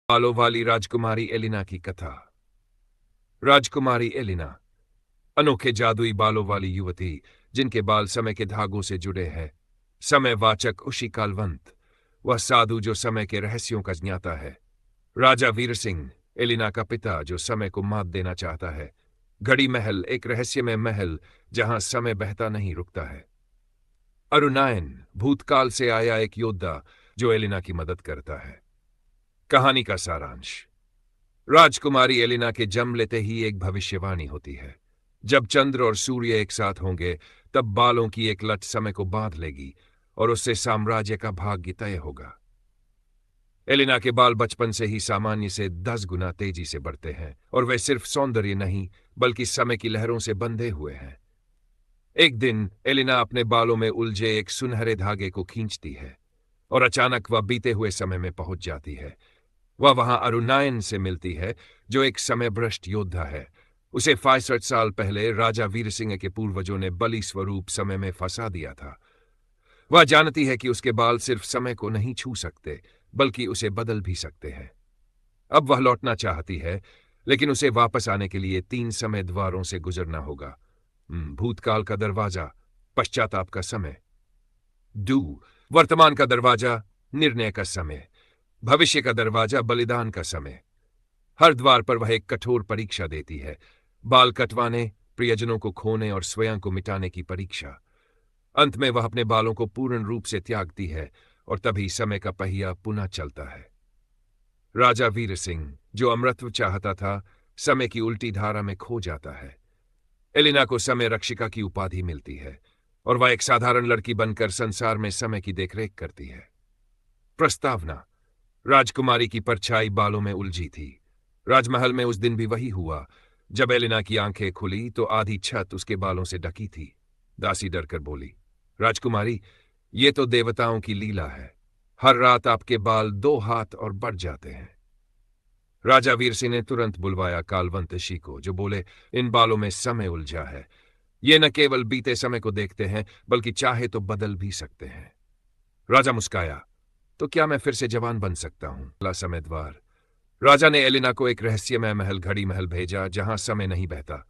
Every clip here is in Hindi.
बालों वाली राजकुमारी एलिना की कथा। राजकुमारी एलिना अनोखे जादुई बालों वाली युवती जिनके बाल समय के धागों से जुड़े हैं। समयवाचक उशी कालवंत, वह साधु जो समय के रहस्यों का ज्ञाता है। राजा वीर सिंह, एलिना का पिता जो समय को मात देना चाहता है। घड़ी महल, एक रहस्यमय महल जहां समय बहता नहीं रुकता है। अरुणायन, भूतकाल से आया एक योद्धा जो एलिना की मदद करता है। कहानी का सारांश। राजकुमारी एलिना के जन्म लेते ही एक भविष्यवाणी होती है। जब चंद्र और सूर्य एक साथ होंगे तब बालों की एक लट समय को बांध लेगी और उससे साम्राज्य का भाग्य तय होगा। एलिना के बाल बचपन से ही सामान्य से 10 गुना तेजी से बढ़ते हैं और वे सिर्फ सौंदर्य नहीं बल्कि समय की लहरों से बंधे हुए हैं। एक दिन एलिना अपने बालों में उलझे एक सुनहरे धागे को खींचती है और अचानक वह बीते हुए समय में पहुंच जाती है। वह वहां अरुणायन से मिलती है जो एक समयभ्रष्ट योद्धा है। उसे 65 साल पहले राजा वीर सिंह के पूर्वजों ने बलि स्वरूप समय में फंसा दिया था। वह जानती है कि उसके बाल सिर्फ समय को नहीं छू सकते बल्कि उसे बदल भी सकते हैं। अब वह लौटना चाहती है लेकिन उसे वापस आने के लिए 3 समय द्वारों से गुजरना होगा। भूतकाल का दरवाजा, पश्चाताप का समय। वर्तमान का दरवाजा, निर्णय का समय। भविष्य का दरवाजा, बलिदान का समय। हर द्वार पर वह एक कठोर परीक्षा देती है। बाल कटवाने, प्रियजनों को खोने और स्वयं को मिटाने की परीक्षा। अंत में वह अपने बालों को पूर्ण रूप से त्यागती है और तभी समय का पहिया पुनः चलता है। राजा वीर सिंह जो अमरत्व चाहता था, समय की उल्टी धारा में खो जाता है। एलिना को समय रक्षिका की उपाधि मिलती है और वह एक साधारण लड़की बनकर संसार में समय की देखरेख करती है। प्रस्तावना। राजकुमारी की परछाई बालों में उलझी थी। राजमहल में उस दिन भी वही हुआ। जब एलिना की आंखें खुली तो आधी छत उसके बालों से ढकी थी। दासी डरकर बोली, राजकुमारी, ये तो देवताओं की लीला है। हर रात आपके बाल 2 हाथ और बढ़ जाते हैं। राजा वीर सिंह ने तुरंत बुलवाया कालवंत ऋषि को, जो बोले, इन बालों में समय उलझा है। ये न केवल बीते समय को देखते हैं बल्कि चाहे तो बदल भी सकते हैं। राजा मुस्काया, तो क्या मैं फिर से जवान बन सकता हूं? अगला समय द्वार। राजा ने एलिना को एक रहस्यमय महल, घड़ी महल भेजा जहां समय नहीं बहता।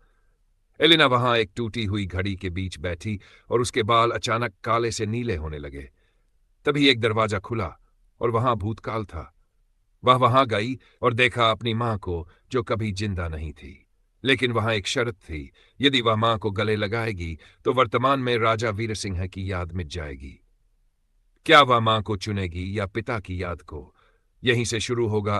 एलिना वहां एक टूटी हुई घड़ी के बीच बैठी और उसके बाल अचानक काले से नीले होने लगे। तभी एक दरवाजा खुला और वहां भूतकाल था। वह वहां गई और देखा अपनी मां को जो कभी जिंदा नहीं थी। लेकिन वहां एक शर्त थी, यदि वह मां को गले लगाएगी तो वर्तमान में राजा वीर सिंह की याद मिट जाएगी। क्या वह मां को चुनेगी या पिता की याद को? यहीं से शुरू होगा